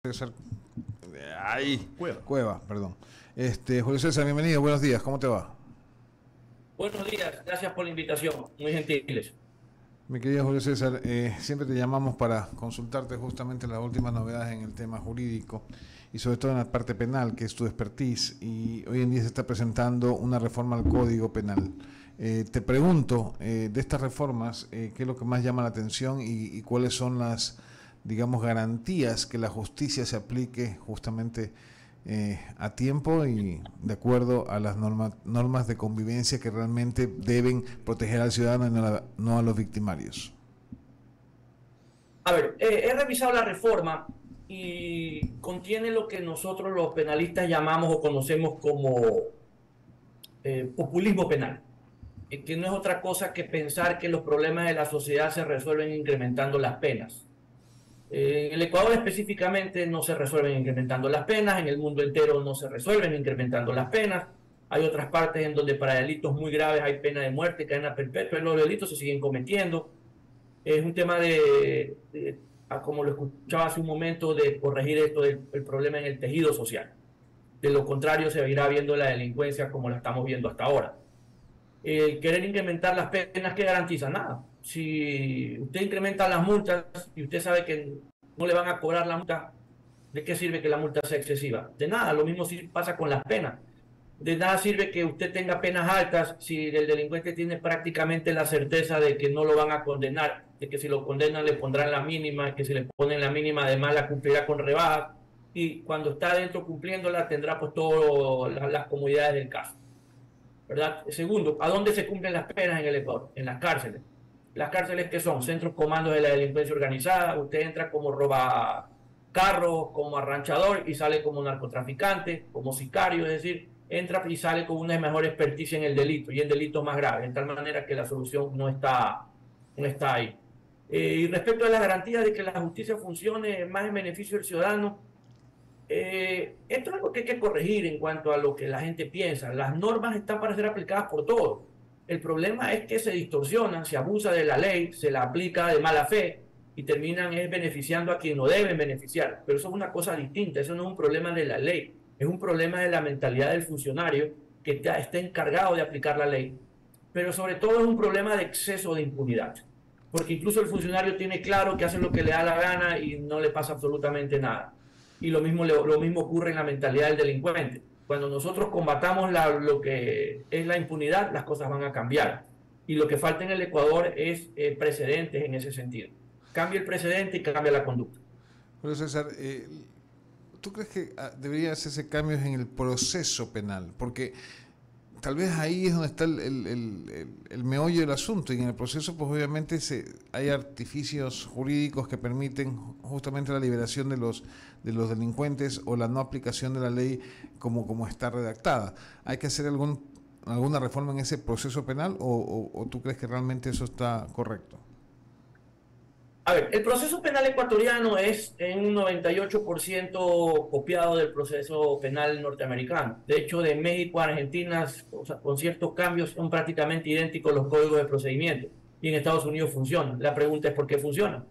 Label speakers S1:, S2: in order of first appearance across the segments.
S1: César, ay,
S2: Cueva.
S1: Cueva, perdón. Julio César, bienvenido, buenos días, ¿cómo te va?
S3: Buenos días, gracias por la invitación, muy gentiles.
S1: Mi querido Julio César, siempre te llamamos para consultarte justamente las últimas novedades en el tema jurídico y sobre todo en la parte penal, que es tu expertise, y hoy en día se está presentando una reforma al Código Penal. Te pregunto, de estas reformas, ¿qué es lo que más llama la atención y cuáles son las, digamos, garantías que la justicia se aplique justamente a tiempo y de acuerdo a las normas de convivencia que realmente deben proteger al ciudadano y no a los victimarios?
S3: A ver, he revisado la reforma y contiene lo que nosotros los penalistas llamamos o conocemos como populismo penal, que no es otra cosa que pensar que los problemas de la sociedad se resuelven incrementando las penas. En el Ecuador específicamente no se resuelven incrementando las penas, en el mundo entero no se resuelven incrementando las penas. Hay otras partes en donde para delitos muy graves hay pena de muerte, cadena perpetua, y los delitos se siguen cometiendo. Es un tema como lo escuchaba hace un momento, de corregir esto del el problema en el tejido social. De lo contrario, se irá viendo la delincuencia como la estamos viendo hasta ahora. El querer incrementar las penas, ¿qué garantiza? Nada. Si usted incrementa las multas y usted sabe que no le van a cobrar la multa, ¿de qué sirve que la multa sea excesiva? De nada. Lo mismo pasa con las penas. De nada sirve que usted tenga penas altas si el delincuente tiene prácticamente la certeza de que no lo van a condenar, de que si lo condenan le pondrán la mínima, que si le ponen la mínima además la cumplirá con rebajas, y cuando está adentro cumpliéndola tendrá pues todas las comodidades del caso, ¿verdad? Segundo, ¿a dónde se cumplen las penas en el Ecuador? En las cárceles. Las cárceles, que son centros comandos de la delincuencia organizada. Usted entra como roba carros, como arranchador, y sale como narcotraficante, como sicario, es decir, entra y sale con una mejor experticia en el delito y en delitos más graves, de tal manera que la solución no está ahí. Y respecto a las garantías de que la justicia funcione más en beneficio del ciudadano, esto es algo que hay que corregir en cuanto a lo que la gente piensa. Las normas están para ser aplicadas por todos. El problema es que se distorsionan, se abusa de la ley, se la aplica de mala fe y terminan beneficiando a quien no deben beneficiar. Pero eso es una cosa distinta, eso no es un problema de la ley, es un problema de la mentalidad del funcionario que está encargado de aplicar la ley. Pero sobre todo es un problema de exceso de impunidad, porque incluso el funcionario tiene claro que hace lo que le da la gana y no le pasa absolutamente nada. Y lo mismo ocurre en la mentalidad del delincuente. Cuando nosotros combatamos lo que es la impunidad, las cosas van a cambiar. Y lo que falta en el Ecuador es precedentes en ese sentido. Cambia el precedente y cambia la conducta.
S1: Julio César, ¿tú crees que debería hacerse cambios en el proceso penal? Porque tal vez ahí es donde está el meollo del asunto, y en el proceso pues obviamente hay artificios jurídicos que permiten justamente la liberación de los delincuentes o la no aplicación de la ley como está redactada. ¿Hay que hacer alguna reforma en ese proceso penal o tú crees que realmente eso está correcto?
S3: A ver, el proceso penal ecuatoriano es en un 98% copiado del proceso penal norteamericano. De hecho, de México a Argentina, o sea, con ciertos cambios, son prácticamente idénticos los códigos de procedimiento. Y en Estados Unidos funcionan. La pregunta es ¿por qué funcionan?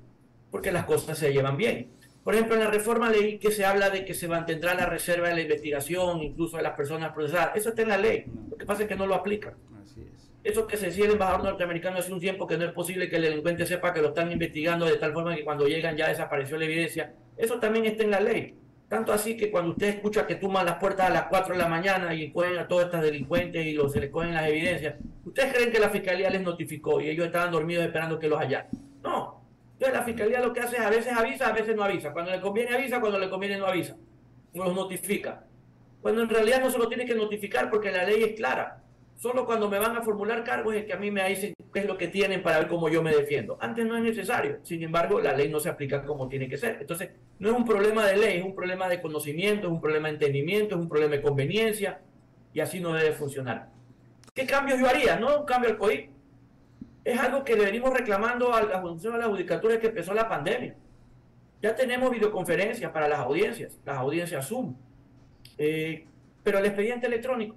S3: Porque las cosas se llevan bien. Por ejemplo, en la reforma leí que se habla de que se mantendrá la reserva de la investigación, incluso de las personas procesadas. Eso está en la ley. Lo que pasa es que no lo aplican.
S2: Así es.
S3: Eso que se decía el embajador norteamericano hace un tiempo, que no es posible que el delincuente sepa que lo están investigando, de tal forma que cuando llegan ya desapareció la evidencia. Eso también está en la ley. Tanto así que cuando usted escucha que tumban las puertas a las 4 de la mañana y cogen a todos estos delincuentes y se les cogen las evidencias, ¿ustedes creen que la fiscalía les notificó y ellos estaban dormidos esperando que los hallaran? No. Entonces la fiscalía lo que hace es a veces avisa, a veces no avisa. Cuando le conviene avisa, cuando le conviene no avisa. No los notifica. Cuando en realidad no se lo tiene que notificar porque la ley es clara. Solo cuando me van a formular cargos es que a mí me dicen qué es lo que tienen para ver cómo yo me defiendo. Antes no es necesario. Sin embargo, la ley no se aplica como tiene que ser. Entonces, no es un problema de ley, es un problema de conocimiento, es un problema de entendimiento, es un problema de conveniencia, y así no debe funcionar. ¿Qué cambios yo haría? No un cambio al COIP. Es algo que le venimos reclamando a la Función de la Judicatura desde que empezó la pandemia. Ya tenemos videoconferencias para las audiencias Zoom. Pero el expediente electrónico,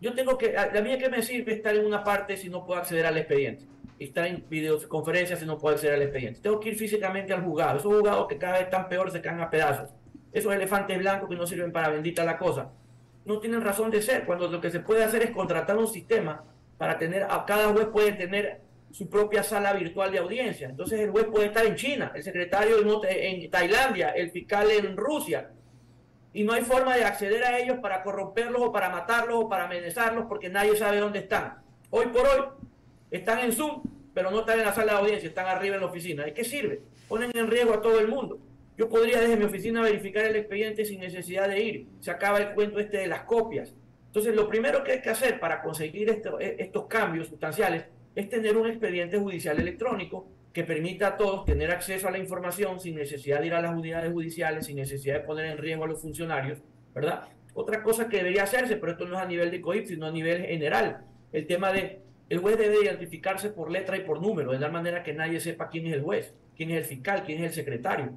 S3: yo tengo que, a mí, ¿qué me sirve estar en una parte si no puedo acceder al expediente? está en videoconferencias y no puede acceder al expediente. Tengo que ir físicamente al juzgado. Esos juzgados que cada vez están peor se caen a pedazos. Esos elefantes blancos que no sirven para bendita la cosa. No tienen razón de ser, cuando lo que se puede hacer es contratar un sistema para tener, a cada juez puede tener su propia sala virtual de audiencia. Entonces el juez puede estar en China, el secretario en Tailandia, el fiscal en Rusia, y no hay forma de acceder a ellos para corromperlos o para matarlos o para amenazarlos porque nadie sabe dónde están. Hoy por hoy están en Zoom, pero no están en la sala de audiencia, están arriba en la oficina. ¿De qué sirve? Ponen en riesgo a todo el mundo. Yo podría desde mi oficina verificar el expediente sin necesidad de ir. Se acaba el cuento este de las copias. Entonces, lo primero que hay que hacer para conseguir estos cambios sustanciales es tener un expediente judicial electrónico que permita a todos tener acceso a la información sin necesidad de ir a las unidades judiciales, sin necesidad de poner en riesgo a los funcionarios, ¿verdad? Otra cosa que debería hacerse, pero esto no es a nivel de COIP, sino a nivel general, el tema de el juez debe identificarse por letra y por número, de tal manera que nadie sepa quién es el juez, quién es el fiscal, quién es el secretario.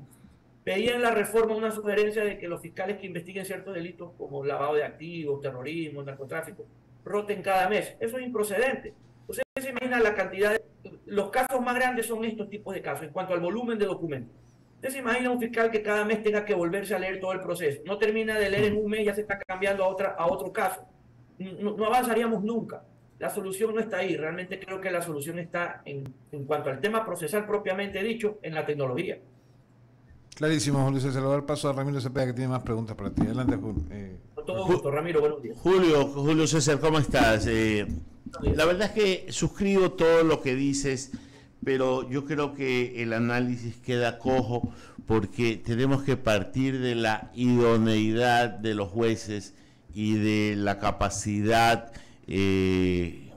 S3: Pedía en la reforma una sugerencia de que los fiscales que investiguen ciertos delitos como lavado de activos, terrorismo, narcotráfico, roten cada mes. Eso es improcedente. Usted se imagina la cantidad de... Los casos más grandes son estos tipos de casos en cuanto al volumen de documentos. Usted se imagina un fiscal que cada mes tenga que volverse a leer todo el proceso. No termina de leer en un mes, ya se está cambiando a otro caso. No avanzaríamos nunca. La solución no está ahí. Realmente creo que la solución está en cuanto al tema procesal propiamente dicho, en la tecnología.
S1: Clarísimo, Julio César. Le voy a dar paso a Ramiro Cepeda, que tiene más preguntas para ti. Adelante, Julio.
S3: Con todo gusto, Ramiro, buenos días.
S2: Julio César, ¿cómo estás? La verdad es que suscribo todo lo que dices, pero yo creo que el análisis queda cojo porque tenemos que partir de la idoneidad de los jueces y de la capacidad de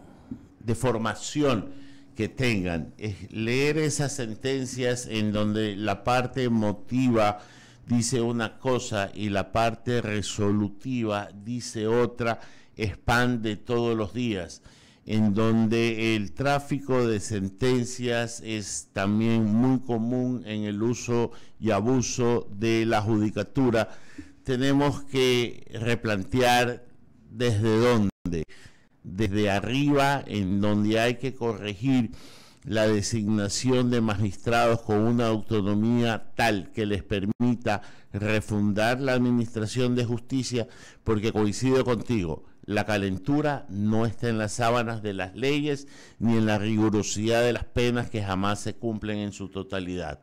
S2: formación que tengan. Es leer esas sentencias en donde la parte emotiva dice una cosa y la parte resolutiva dice otra, es pan de todos los días, en donde el tráfico de sentencias es también muy común en el uso y abuso de la judicatura. Tenemos que replantear desde dónde. Desde arriba, en donde hay que corregir la designación de magistrados con una autonomía tal que les permita refundar la administración de justicia, porque coincido contigo, la calentura no está en las sábanas de las leyes ni en la rigurosidad de las penas que jamás se cumplen en su totalidad.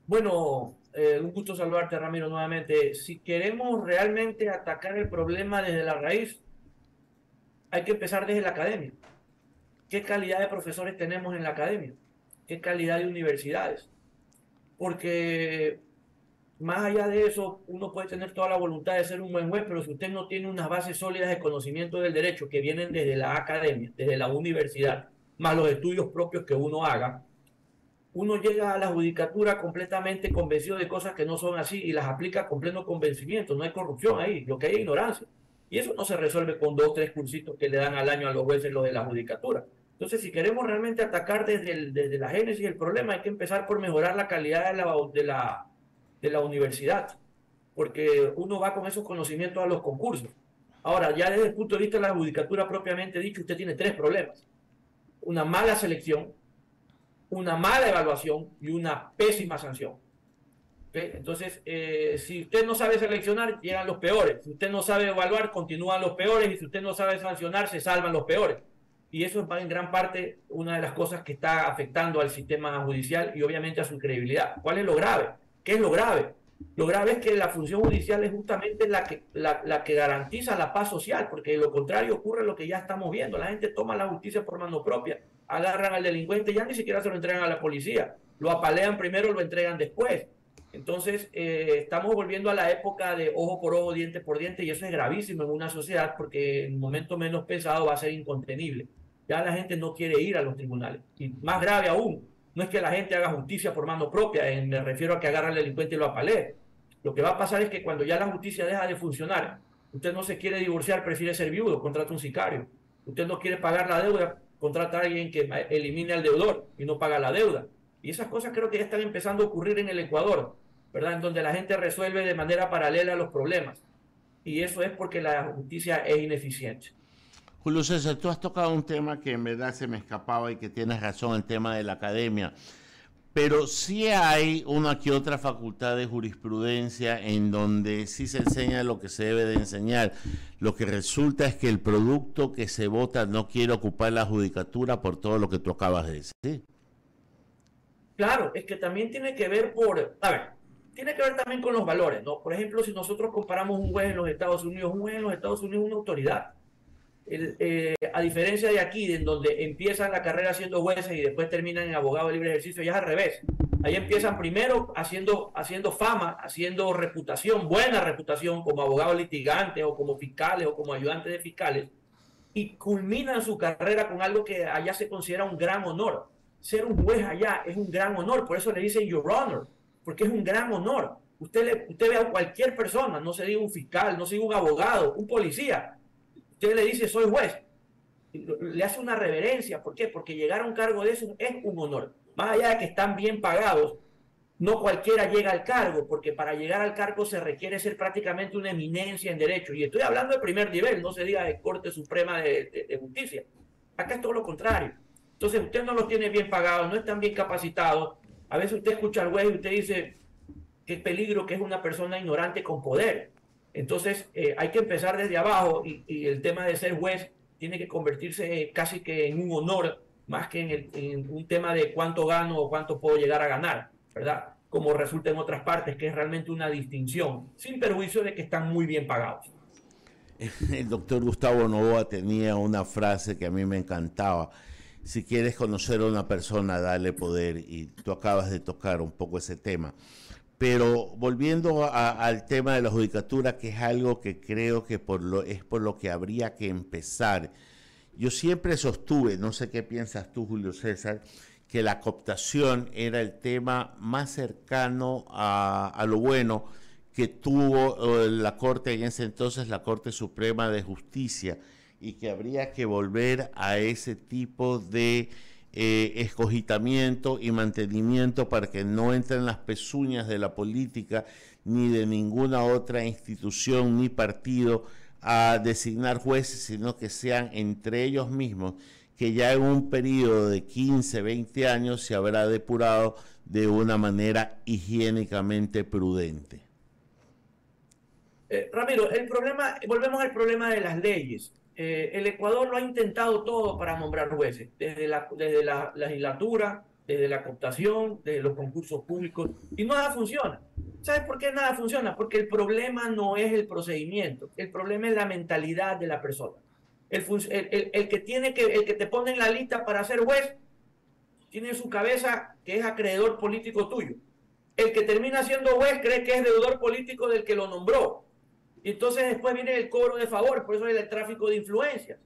S3: Bueno, un gusto saludarte, Ramiro, nuevamente. Si queremos realmente atacar el problema desde la raíz, hay que empezar desde la academia. ¿Qué calidad de profesores tenemos en la academia? ¿Qué calidad de universidades? Porque más allá de eso, uno puede tener toda la voluntad de ser un buen juez, pero si usted no tiene unas bases sólidas de conocimiento del derecho que vienen desde la academia, desde la universidad, más los estudios propios que uno haga, uno llega a la judicatura completamente convencido de cosas que no son así y las aplica con pleno convencimiento. No hay corrupción ahí, lo que hay es ignorancia. Y eso no se resuelve con 2 o 3 cursitos que le dan al año a los jueces los de la judicatura. Entonces, si queremos realmente atacar desde la génesis del problema, hay que empezar por mejorar la calidad de la universidad, porque uno va con esos conocimientos a los concursos. Ahora, ya desde el punto de vista de la judicatura propiamente dicho, usted tiene 3 problemas. Una mala selección, una mala evaluación y una pésima sanción. ¿Okay? Entonces, si usted no sabe seleccionar, llegan los peores. Si usted no sabe evaluar, continúan los peores. Y si usted no sabe sancionar, se salvan los peores. Y eso es en gran parte una de las cosas que está afectando al sistema judicial y obviamente a su credibilidad. ¿Cuál es lo grave? ¿Qué es lo grave? Lo grave es que la función judicial es justamente la que garantiza la paz social, porque de lo contrario ocurre lo que ya estamos viendo. La gente toma la justicia por mano propia, agarran al delincuente y ya ni siquiera se lo entregan a la policía. Lo apalean primero, lo entregan después. Entonces, estamos volviendo a la época de ojo por ojo, diente por diente, y eso es gravísimo en una sociedad porque en un momento menos pesado va a ser incontenible. Ya la gente no quiere ir a los tribunales. Y más grave aún, no es que la gente haga justicia por mano propia, me refiero a que agarre al delincuente y lo apalee. Lo que va a pasar es que cuando ya la justicia deja de funcionar, usted no se quiere divorciar, prefiere ser viudo, contrata un sicario. Usted no quiere pagar la deuda, contrata a alguien que elimine al deudor y no paga la deuda. Y esas cosas creo que ya están empezando a ocurrir en el Ecuador, ¿verdad? En donde la gente resuelve de manera paralela los problemas. Y eso es porque la justicia es ineficiente.
S2: Julio César, tú has tocado un tema que en verdad se me escapaba y que tienes razón, el tema de la academia. Pero sí hay una que otra facultad de jurisprudencia en donde sí se enseña lo que se debe de enseñar. Lo que resulta es que el producto que se vota no quiere ocupar la judicatura por todo lo que tú acabas de decir.
S3: Claro, es que también tiene que ver tiene que ver también con los valores, ¿no? Por ejemplo, si nosotros comparamos un juez en los Estados Unidos, un juez en los Estados Unidos es una autoridad. A diferencia de aquí, en donde empiezan la carrera siendo jueces y después terminan en abogado de libre ejercicio, ya es al revés. Ahí empiezan primero haciendo fama, haciendo reputación, buena reputación como abogados litigantes o como fiscales o como ayudantes de fiscales, y culminan su carrera con algo que allá se considera un gran honor. Ser un juez allá es un gran honor, por eso le dicen Your Honor, porque es un gran honor. Usted ve a cualquier persona, no se diga un fiscal, no se diga un abogado, un policía, usted le dice soy juez, le hace una reverencia. ¿Por qué? Porque llegar a un cargo de eso es un honor. Más allá de que están bien pagados, no cualquiera llega al cargo, porque para llegar al cargo se requiere ser prácticamente una eminencia en derecho. Y estoy hablando de primer nivel, no se diga de Corte Suprema de Justicia. Acá es todo lo contrario. Entonces usted no los tiene bien pagados, no están bien capacitados. A veces usted escucha al juez y usted dice qué peligro que es una persona ignorante con poder. Entonces hay que empezar desde abajo y el tema de ser juez tiene que convertirse casi que en un honor, más que en un tema de cuánto gano o cuánto puedo llegar a ganar, ¿verdad? Como resulta en otras partes, que es realmente una distinción, sin perjuicio de que están muy bien pagados.
S2: El doctor Gustavo Noboa tenía una frase que a mí me encantaba: si quieres conocer a una persona, dale poder, y tú acabas de tocar un poco ese tema. Pero volviendo al tema de la judicatura, que es algo que creo que es por lo que habría que empezar. Yo siempre sostuve, no sé qué piensas tú, Julio César, que la cooptación era el tema más cercano a lo bueno que tuvo la Corte en ese entonces, la Corte Suprema de Justicia, y que habría que volver a ese tipo de escogitamiento y mantenimiento para que no entren las pezuñas de la política ni de ninguna otra institución ni partido a designar jueces, sino que sean entre ellos mismos, que ya en un periodo de 15, 20 años se habrá depurado de una manera higiénicamente prudente.
S3: Ramiro, volvemos al problema de las leyes. El Ecuador lo ha intentado todo para nombrar jueces, desde la legislatura, desde la cooptación, desde los concursos públicos, y nada funciona. ¿Sabes por qué nada funciona? Porque el problema no es el procedimiento, el problema es la mentalidad de la persona. El que te pone en la lista para ser juez tiene en su cabeza que es acreedor político tuyo. El que termina siendo juez cree que es deudor político del que lo nombró. Y entonces después viene el cobro de favor, por eso es el tráfico de influencias.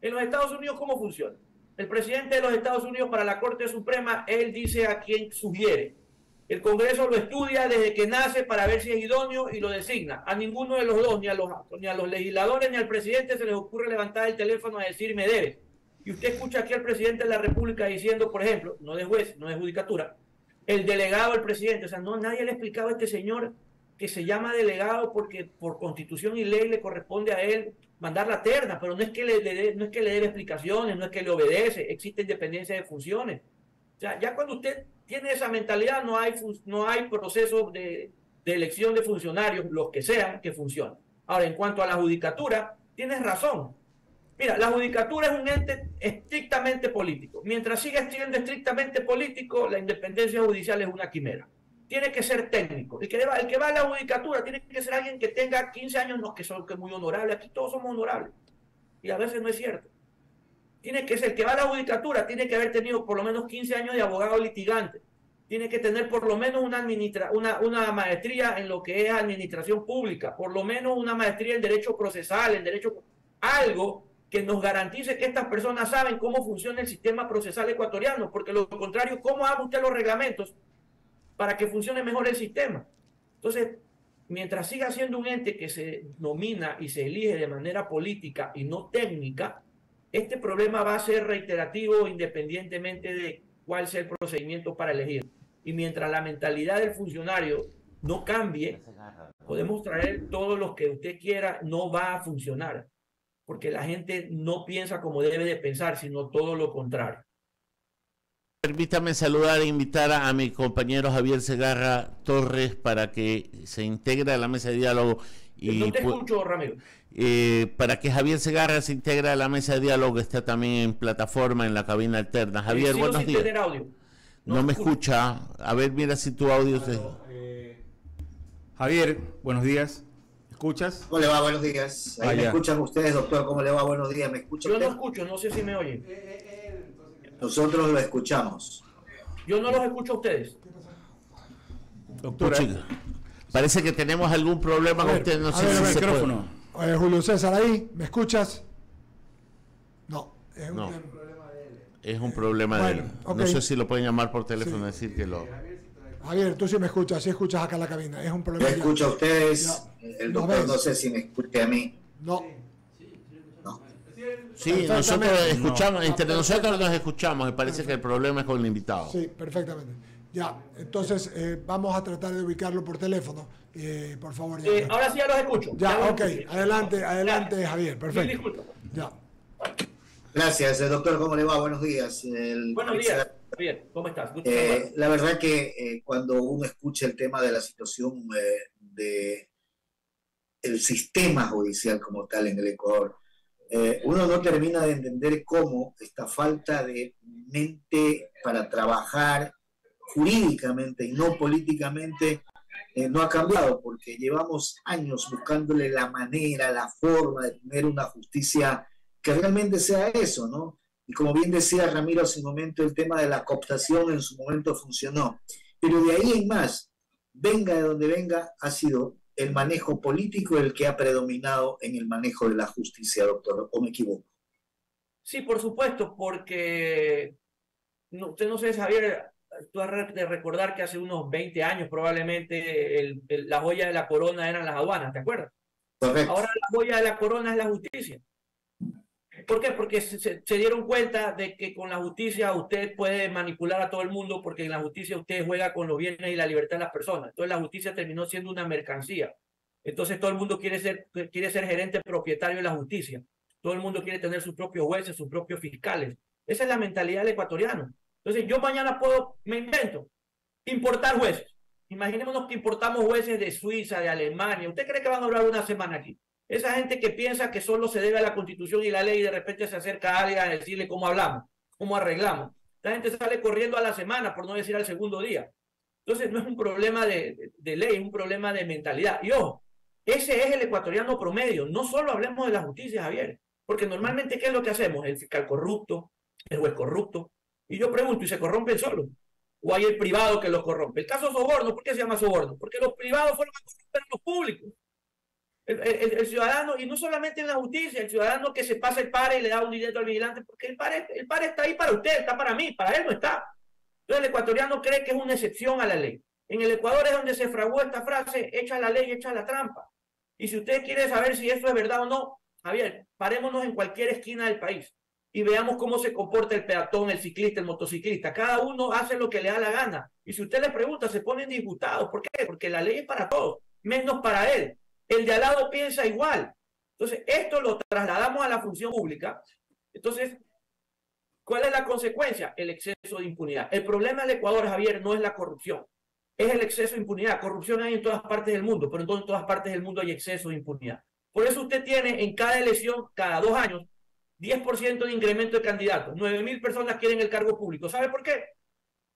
S3: En los Estados Unidos, ¿cómo funciona? El presidente de los Estados Unidos para la Corte Suprema, él dice a quién sugiere. El Congreso lo estudia desde que nace para ver si es idóneo y lo designa. A ninguno de los dos, ni a los legisladores ni al presidente, se les ocurre levantar el teléfono a decir me debes. Y usted escucha aquí al presidente de la República diciendo, por ejemplo, no de juez, no de judicatura, el delegado del presidente. O sea, no, nadie le ha explicado a este señor que se llama delegado porque por constitución y ley le corresponde a él mandar la terna, pero no es que le dé explicaciones, no es que le obedece, existe independencia de funciones. O sea, ya cuando usted tiene esa mentalidad, no hay proceso de elección de funcionarios, los que sean, que funcionen. Ahora, en cuanto a la judicatura, tienes razón. Mira, la judicatura es un ente estrictamente político. Mientras siga siendo estrictamente político, la independencia judicial es una quimera. Tiene que ser técnico. El que va a la judicatura tiene que ser alguien que tenga 15 años, no que son que muy honorable. Aquí todos somos honorables. Y a veces no es cierto. Tiene que ser el que va a la judicatura, tiene que haber tenido por lo menos 15 años de abogado litigante. Tiene que tener por lo menos una maestría en lo que es administración pública, por lo menos una maestría en derecho procesal, algo que nos garantice que estas personas saben cómo funciona el sistema procesal ecuatoriano, porque lo contrario, ¿cómo haga usted los reglamentos para que funcione mejor el sistema? Entonces, mientras siga siendo un ente que se nomina y se elige de manera política y no técnica, este problema va a ser reiterativo independientemente de cuál sea el procedimiento para elegir. Y mientras la mentalidad del funcionario no cambie, podemos traer todos los que usted quiera, no va a funcionar. porque la gente no piensa como debe de pensar, sino todo lo contrario.
S2: Permítame saludar e invitar a mi compañero Javier Segarra Torres para que se integre a la mesa de diálogo. Y
S3: no te escucho, Ramiro.
S2: Para que Javier Segarra se integre a la mesa de diálogo, está también en plataforma en la cabina alterna. Javier, buenos días.
S3: Audio.
S2: No me escucha. A ver, mira si tu audio se...
S4: Javier, buenos días. ¿Me escuchas?
S5: ¿Cómo le va? Buenos días. Ahí me escuchan ustedes, doctor. ¿Cómo le va? Buenos días. ¿Me escuchan?
S3: Yo no escucho, no sé si me oyen.
S5: Nosotros lo escuchamos.
S3: Yo no los escucho a ustedes.
S4: Doctora.
S2: Parece que tenemos algún problema con usted. No sé si se puede.
S6: Julio César, ahí, ¿me escuchas? No, es
S2: un problema de él. Es un problema de él. Okay. No sé si lo pueden llamar por teléfono y decir que lo...
S6: Javier, tú sí me escuchas, sí escuchas acá en la cabina. Es un problema.
S5: Yo escucho a ustedes, el doctor no sé si me escuche a mí.
S6: No.
S2: Sí, nosotros escuchamos, entre nosotros nos escuchamos, me parece que el problema es con el invitado.
S6: Sí, perfectamente. Ya, entonces vamos a tratar de ubicarlo por teléfono. Por favor.
S3: Ahora sí ya los escucho.
S6: Ya, ok. Adelante, Javier. Perfecto. Ya.
S5: Gracias, doctor. ¿Cómo le va? Buenos días.
S3: Buenos días, Javier. ¿Cómo estás?
S5: La verdad que cuando uno escucha el tema de la situación de el sistema judicial como tal en el Ecuador, uno no termina de entender cómo esta falta de mente para trabajar jurídicamente y no políticamente no ha cambiado, porque llevamos años buscándole la manera, la forma de tener una justicia que realmente sea eso, ¿no? Y como bien decía Ramiro hace un momento, el tema de la cooptación en su momento funcionó, pero de ahí en más, venga de donde venga, ha sido el manejo político el que ha predominado en el manejo de la justicia, doctor, ¿o me equivoco?
S3: Sí, por supuesto, porque usted no sé, Javier, tú has de recordar que hace unos 20 años probablemente la joya de la corona eran las aduanas, ¿te acuerdas?
S5: Correcto.
S3: Ahora la joya de la corona es la justicia. ¿Por qué? Porque se dieron cuenta de que con la justicia usted puede manipular a todo el mundo, porque en la justicia usted juega con los bienes y la libertad de las personas. Entonces la justicia terminó siendo una mercancía. Entonces todo el mundo quiere ser gerente propietario de la justicia. Todo el mundo quiere tener sus propios jueces, sus propios fiscales. Esa es la mentalidad del ecuatoriano. Entonces yo mañana me invento, importar jueces. Imaginémonos que importamos jueces de Suiza, de Alemania. ¿Usted cree que van a durar una semana aquí? Esa gente que piensa que solo se debe a la Constitución y la ley y de repente se acerca a alguien a decirle cómo hablamos, cómo arreglamos. La gente sale corriendo a la semana, por no decir al segundo día. Entonces no es un problema de ley, es un problema de mentalidad. Y ojo, ese es el ecuatoriano promedio. No solo hablemos de la justicia, Javier, porque normalmente ¿qué es lo que hacemos? El fiscal corrupto, el juez corrupto. Y yo pregunto, ¿y se corrompen solo? ¿O hay el privado que los corrompe? El caso soborno, ¿por qué se llama soborno? Porque los privados fueron a corromper a los públicos. El ciudadano, y no solamente en la justicia, el ciudadano que se pasa el pare y le da un dinero al vigilante, porque el pare está ahí para usted, está para mí, para él no está. Entonces el ecuatoriano cree que es una excepción a la ley. En el Ecuador es donde se fraguó esta frase, echa la ley, echa la trampa. Y si usted quiere saber si eso es verdad o no, Javier, parémonos en cualquier esquina del país y veamos cómo se comporta el peatón, el ciclista, el motociclista. Cada uno hace lo que le da la gana. Y si usted le pregunta, se ponen disgustados. ¿Por qué? Porque la ley es para todos, menos para él. El de al lado piensa igual. Entonces, esto lo trasladamos a la función pública. Entonces, ¿cuál es la consecuencia? El exceso de impunidad. El problema del Ecuador, Javier, no es la corrupción, es el exceso de impunidad. Corrupción hay en todas partes del mundo, pero en todas partes del mundo hay exceso de impunidad. Por eso usted tiene en cada elección, cada 2 años, 10% de incremento de candidatos. 9.000 personas quieren el cargo público. ¿Sabe por qué?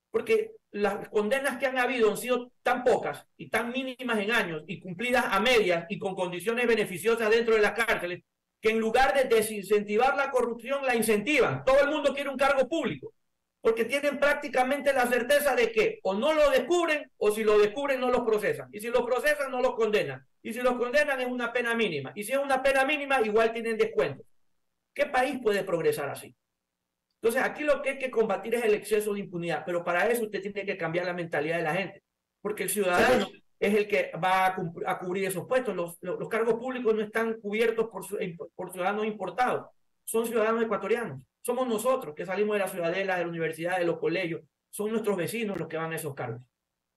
S3: Porque las condenas que han habido han sido tan pocas y tan mínimas en años y cumplidas a medias y con condiciones beneficiosas dentro de las cárceles, que en lugar de desincentivar la corrupción, la incentivan. Todo el mundo quiere un cargo público, porque tienen prácticamente la certeza de que o no lo descubren, o si lo descubren no los procesan. Y si los procesan no los condenan. Y si los condenan es una pena mínima. Y si es una pena mínima, igual tienen descuento. ¿Qué país puede progresar así? Entonces, aquí lo que hay que combatir es el exceso de impunidad, pero para eso usted tiene que cambiar la mentalidad de la gente, porque el ciudadano es el que va a cubrir esos puestos. Los cargos públicos no están cubiertos por ciudadanos importados, son ciudadanos ecuatorianos. Somos nosotros que salimos de la ciudadela, de la universidad, de los colegios, son nuestros vecinos los que van a esos cargos.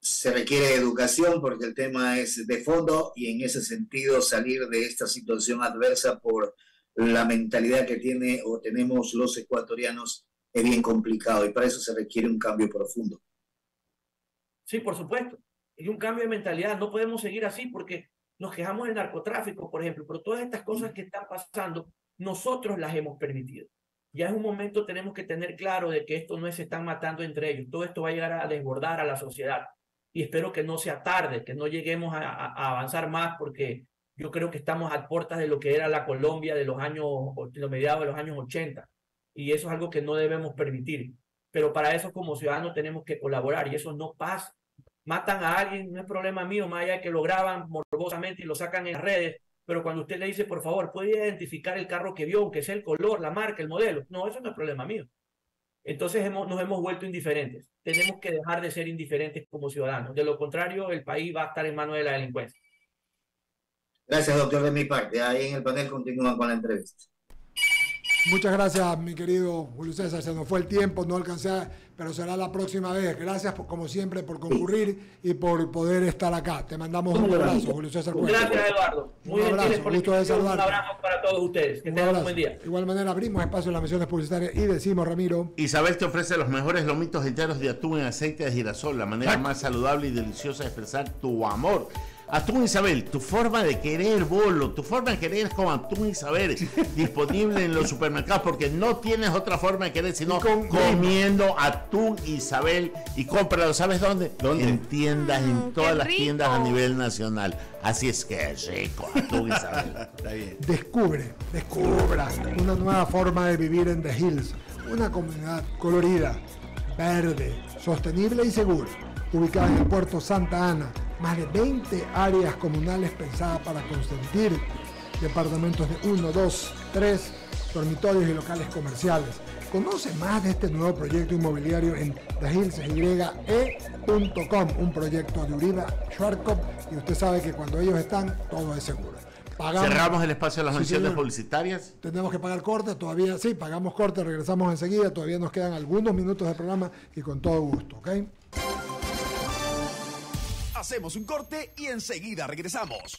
S5: Se requiere educación porque el tema es de fondo y en ese sentido salir de esta situación adversa por la mentalidad que tiene o tenemos los ecuatorianos es bien complicado y para eso se requiere un cambio profundo.
S3: Sí, por supuesto. Y un cambio de mentalidad. No podemos seguir así porque nos quejamos del narcotráfico, por ejemplo, pero todas estas cosas que están pasando, nosotros las hemos permitido. Ya en un momento tenemos que tener claro de que esto no se están matando entre ellos. Todo esto va a llegar a desbordar a la sociedad. Y espero que no sea tarde, que no lleguemos a avanzar más, porque yo creo que estamos a puertas de lo que era la Colombia de los mediados de los años 80. Y eso es algo que no debemos permitir. Pero para eso como ciudadanos tenemos que colaborar y eso no pasa. Matan a alguien, no es problema mío, más allá de que lo graban morbosamente y lo sacan en las redes. Pero cuando usted le dice, por favor, ¿puede identificar el carro que vio, aunque sea el color, la marca, el modelo? No, eso no es problema mío. Entonces nos hemos vuelto indiferentes. Tenemos que dejar de ser indiferentes como ciudadanos. De lo contrario, el país va a estar en manos de la delincuencia.
S5: Gracias, doctor, de mi parte. Ahí en el panel continúan con la entrevista.
S6: Muchas gracias, mi querido Julio César. Se nos fue el tiempo, no alcancé, pero será la próxima vez. Gracias, como siempre, por concurrir y por poder estar acá. Te mandamos un abrazo, Julio César.
S3: Gracias, Eduardo. Muy gentiles por la invitación. Un abrazo para todos ustedes. Que tengan un buen día.
S6: De igual manera, abrimos espacio en las menciones publicitarias y decimos, Ramiro.
S2: Isabel te ofrece los mejores lomitos enteros de atún en aceite de girasol, la manera más saludable y deliciosa de expresar tu amor. Atún Isabel, tu forma de querer, bolo, tu forma de querer es con Atún Isabel, disponible en los supermercados, porque no tienes otra forma de querer sino comiendo Atún Isabel. Y cómpralo, ¿sabes dónde? En tiendas, en todas las tiendas a nivel nacional. Así es que es rico, Atún Isabel. Está bien.
S6: Descubra una nueva forma de vivir en The Hills, una comunidad colorida, verde, sostenible y segura, ubicada en el puerto Santa Ana. Más de 20 áreas comunales pensadas para consentir departamentos de 1, 2, 3 dormitorios y locales comerciales. Conoce más de este nuevo proyecto inmobiliario en thehillsye.com, un proyecto de Uribe Schwarzkopf, y usted sabe que cuando ellos están, todo es seguro.
S2: Cerramos el espacio de las menciones publicitarias.
S6: Tenemos que pagar corte, todavía sí, pagamos corte, regresamos enseguida, todavía nos quedan algunos minutos de programa y con todo gusto, ¿ok?
S7: Hacemos un corte y enseguida regresamos.